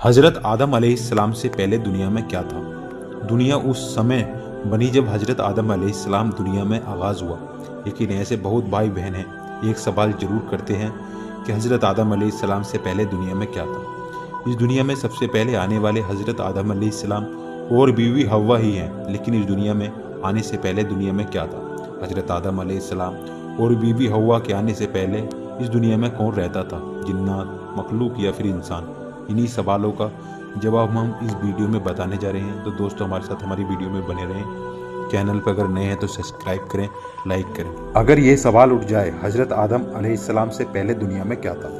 हज़रत आदम अलैहिस्सलाम से पहले दुनिया में क्या था? दुनिया उस समय बनी जब हज़रत आदम अलैहिस्सलाम दुनिया में आगाज़ हुआ। लेकिन ऐसे बहुत भाई बहन हैं, एक सवाल जरूर करते हैं कि हज़रत आदम अलैहिस्सलाम से पहले दुनिया में क्या था। इस दुनिया में सबसे पहले आने वाले हज़रत आदम अलैहिस्सलाम और बीवी हव्वा ही हैं। लेकिन इस दुनिया में आने से पहले दुनिया में क्या था? हज़रत आदम अलैहिस्सलाम और बीवी हव्वा के आने से पहले इस दुनिया में कौन रहता था? जिन्नात, मखलूक या फिर इंसान? इन्हीं सवालों का जवाब हम इस वीडियो में बताने जा रहे हैं। तो दोस्तों, हमारे साथ हमारी वीडियो में बने रहें। चैनल पर अगर नए हैं तो सब्सक्राइब करें, लाइक करें। अगर ये सवाल उठ जाए हज़रत आदम अलैहिस्सलाम से पहले दुनिया में क्या था,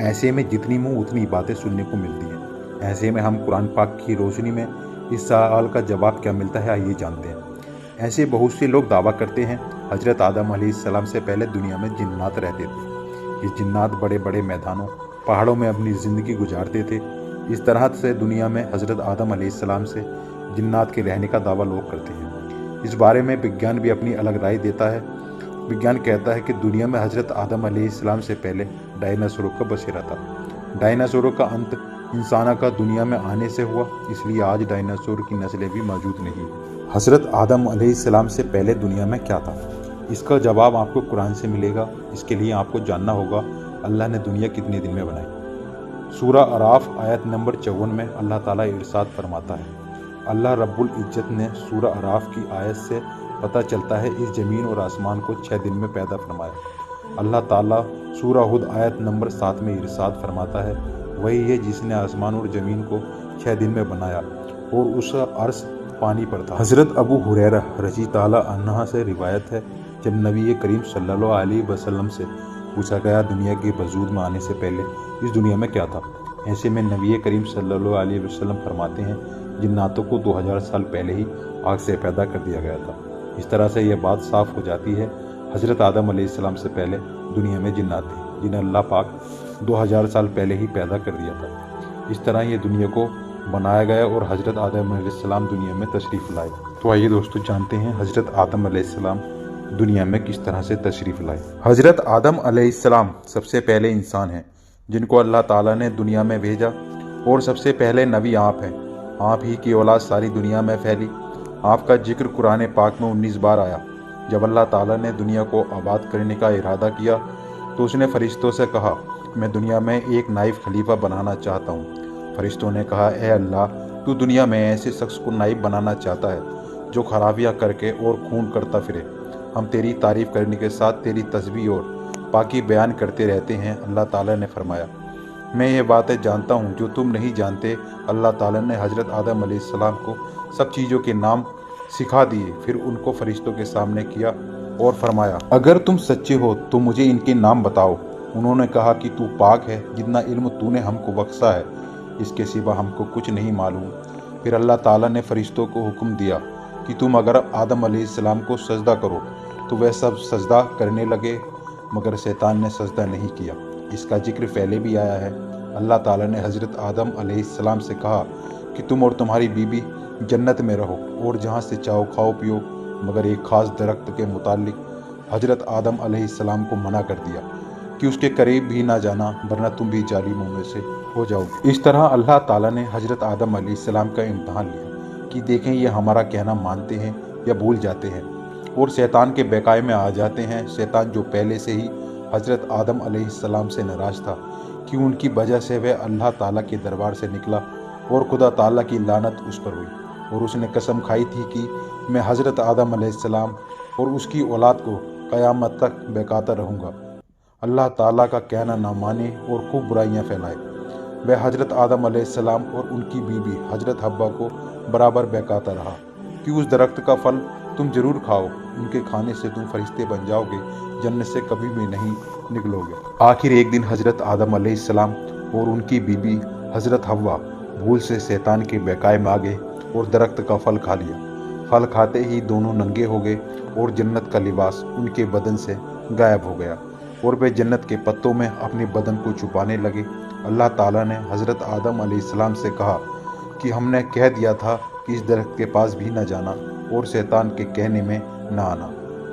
ऐसे में जितनी मुंह उतनी बातें सुनने को मिलती हैं। ऐसे में हम कुरान पाक की रोशनी में इस सवाल का जवाब क्या मिलता है, आइए जानते हैं। ऐसे बहुत से लोग दावा करते हैं हज़रत आदम अलैहिस्सलाम से पहले दुनिया में जिन्नात रहते थे। ये जिन्नात बड़े बड़े मैदानों, पहाड़ों में अपनी ज़िंदगी गुजारते थे। इस तरह से दुनिया में हज़रत आदम अलैहिस्सलाम से जिन्नात के रहने का दावा लोग करते हैं। इस बारे में विज्ञान भी अपनी अलग राय देता है। विज्ञान कहता है कि दुनिया में हज़रत आदम अलैहिस्सलाम से पहले डायनासोरों का बसेरा था। डायनासोरों का अंत इंसानों का दुनिया में आने से हुआ, इसलिए आज डायनासोर की नस्लें भी मौजूद नहीं। हज़रत आदम अलैहिस्सलाम से पहले दुनिया में क्या था? इसका जवाब आपको कुरान से मिलेगा। इसके लिए आपको जानना होगा अल्लाह ने दुनिया कितने दिन में बनाई। सूरा अराफ आयत नंबर 54 में अल्लाह ताला इरशाद फरमाता है। अल्लाह रब्बुल इज्जत ने सूरा अराफ की आयत से पता चलता है इस ज़मीन और आसमान को 6 दिन में पैदा फरमाया। अल्लाह ताला सूरा हुद आयत नंबर 7 में इरशाद फरमाता है, वही है जिसने आसमान और ज़मीन को 6 दिन में बनाया और उसका अर्श पानी पर था। हज़रत अबू हुरैरा रज़ी ताला अन्हा से रिवायत है, जब नबी करीम सल्लल्लाहु अलैहि वसल्लम से पूछा गया दुनिया के वजूद में आने से पहले इस दुनिया में क्या था, ऐसे में नबी करीम सल्लल्लाहु अलैहि वसल्लम फरमाते हैं जिन्नातों को 2000 साल पहले ही आग से पैदा कर दिया गया था। इस तरह से यह बात साफ हो जाती है हज़रत आदम अलैहिस्सलाम से पहले दुनिया में जिन्नात थे, जिन्हें अल्लाह पाक 2000 साल पहले ही पैदा कर दिया था। इस तरह ये दुनिया को बनाया गया और हज़रत आदम अलैहिस्सलाम दुनिया में तशरीफ़ लाए। तो आइए दोस्तों जानते हैं हज़रत आदम अलैहिस्सलाम दुनिया में किस तरह से तशरीफ़ लाए। हज़रत आदम अलैहिस्सलाम सबसे पहले इंसान हैं जिनको अल्लाह ताला ने दुनिया में भेजा और सबसे पहले नबी आप हैं। आप ही की औलाद सारी दुनिया में फैली। आपका जिक्र कुरान पाक में 19 बार आया। जब अल्लाह ताला ने दुनिया को आबाद करने का इरादा किया तो उसने फरिश्तों से कहा, मैं दुनिया में एक नाइब खलीफा बनाना चाहता हूँ। फरिश्तों ने कहा, ए अल्लाह, तू दुनिया में ऐसे शख्स को नाइब बनाना चाहता है जो खराबियाँ करके और खून करता फिरे। हम तेरी तारीफ़ करने के साथ तेरी तस्बीह और पाकी बयान करते रहते हैं। अल्लाह ताला ने फरमाया, मैं ये बातें जानता हूँ जो तुम नहीं जानते। अल्लाह ताला ने हज़रत आदम अलैहिस्सलाम को सब चीज़ों के नाम सिखा दिए, फिर उनको फरिश्तों के सामने किया और फरमाया, अगर तुम सच्चे हो तो मुझे इनके नाम बताओ। उन्होंने कहा कि तू पाक है, जितना इल्म तूने हमको बख्शा है इसके सिवा हमको कुछ नहीं मालूम। फिर अल्लाह ताला ने फरिश्तों को हुक्म दिया कि तुम अगर आदम अलैहिस्सलाम को सजदा करो, तो वह सब सजदा करने लगे, मगर शैतान ने सजदा नहीं किया। इसका जिक्र पहले भी आया है। अल्लाह ताला ने हज़रत आदम अलैहिस्सलाम से कहा कि तुम और तुम्हारी बीबी जन्नत में रहो और जहाँ से चाहो खाओ पियो, मगर एक ख़ास दरख्त के मुतालिक हज़रत आदम अलैहिस्सलाम को मना कर दिया कि उसके करीब भी ना जाना, वरना तुम भी जालिमों में से हो जाओगे। इस तरह अल्लाह ताला ने हज़रत आदम अलैहिस्सलाम का इम्तहान लिया कि देखें ये हमारा कहना मानते हैं या भूल जाते हैं और शैतान के बेकाए में आ जाते हैं। शैतान जो पहले से ही हज़रत आदम अलैहिस्सलाम से नाराज़ था कि उनकी वजह से वह अल्लाह ताला के दरबार से निकला और खुदा ताला की लानत उस पर हुई और उसने कसम खाई थी कि मैं हज़रत आदम अलैहिस्सलाम और उसकी औलाद को क़यामत तक बेकाता रहूँगा। अल्लाह ताला का कहना ना माने और खूब बुराइयाँ फैलाए। वह हज़रत आदम अलैहिस्सलाम और उनकी बीवी हज़रत हव्वा को बराबर बेकाता रहा कि उस दरख्त का फल तुम जरूर खाओ, उनके खाने से तुम फरिश्ते बन जाओगे, जन्नत से कभी भी नहीं निकलोगे। आखिर एक दिन हज़रत आदम अलैहिस्सलाम और उनकी बीबी हज़रत हव्वा भूल से शैतान के बेकाए में आ गए और दरख्त का फल खा लिया। फल खाते ही दोनों नंगे हो गए और जन्नत का लिबास उनके बदन से गायब हो गया और वे जन्नत के पत्तों में अपने बदन को छुपाने लगे। अल्लाह ताला ने हज़रत आदम अलैहिस्सलाम से कहा कि हमने कह दिया था कि इस दरख्त के पास भी न जाना और शैतान के कहने में न आना।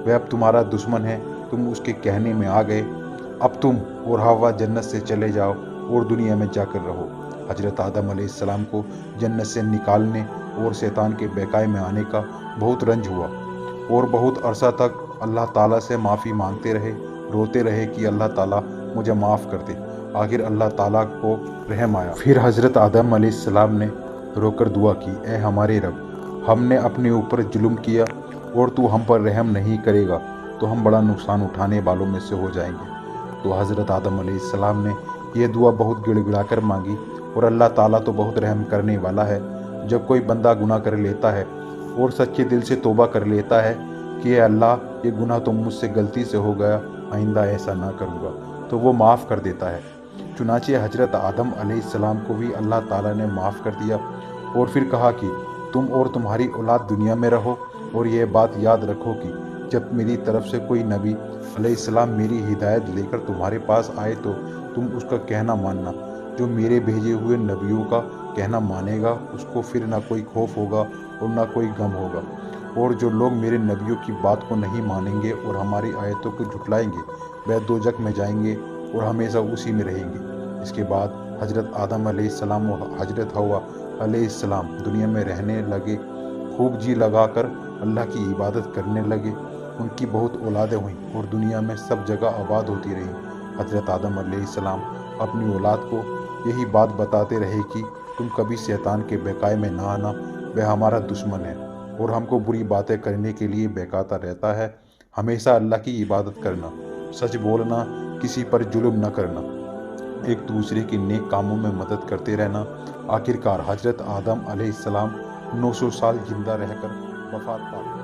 वह अब तुम्हारा दुश्मन है, तुम उसके कहने में आ गए। अब तुम और हव्वा जन्नत से चले जाओ और दुनिया में जाकर रहो। हजरत आदम अलैहिस्सलाम को जन्नत से निकालने और शैतान के बेकाए में आने का बहुत रंज हुआ और बहुत अरसा तक अल्लाह ताला से माफ़ी मांगते रहे, रोते रहे कि अल्लाह ताला मुझे माफ़ कर दे। आखिर अल्लाह ताला को रहम आया। फिर हजरत आदम अलैहिस्सलाम ने रोकर दुआ की, ए हमारे रब, हमने अपने ऊपर जुल्म किया और तू हम पर रहम नहीं करेगा तो हम बड़ा नुकसान उठाने वालों में से हो जाएंगे। तो हज़रत आदम अलैहिस्सलाम ने यह दुआ बहुत गिड़गिड़ा कर मांगी और अल्लाह ताला तो बहुत रहम करने वाला है। जब कोई बंदा गुनाह कर लेता है और सच्चे दिल से तौबा कर लेता है कि अल्लाह ये गुनाह तो मुझसे गलती से हो गया, आइंदा ऐसा ना करूँगा, तो वो माफ़ कर देता है। चुनांचे हजरत आदम अलैहिस्सलाम को भी अल्लाह ताला ने माफ़ कर दिया और फिर कहा कि तुम और तुम्हारी औलाद दुनिया में रहो और यह बात याद रखो कि जब मेरी तरफ से कोई नबी अलैहिस्सलाम मेरी हिदायत लेकर तुम्हारे पास आए तो तुम उसका कहना मानना। जो मेरे भेजे हुए नबियों का कहना मानेगा उसको फिर ना कोई खौफ होगा और ना कोई गम होगा, और जो लोग मेरे नबियों की बात को नहीं मानेंगे और हमारी आयतों को झुटलाएंगे वह दोजख में जाएंगे और हमेशा उसी में रहेंगे। इसके बाद हजरत आदम अलैहिस्सलाम और हजरत हव्वा अलैहिस्सलाम दुनिया में रहने लगे, खूब जी लगाकर अल्लाह की इबादत करने लगे। उनकी बहुत औलादें हुईं और दुनिया में सब जगह आबाद होती रहीं। हजरत आदम अलैहिस्सलाम अपनी औलाद को यही बात बताते रहे कि तुम कभी शैतान के बेकाए में ना आना, वह हमारा दुश्मन है और हमको बुरी बातें करने के लिए बहकाता रहता है। हमेशा अल्लाह की इबादत करना, सच बोलना, किसी पर जुल्म न करना, एक दूसरे के नेक कामों में मदद करते रहना। आखिरकार हजरत आदम अलैहिस्सलाम 900 साल जिंदा रहकर वफात पा गए।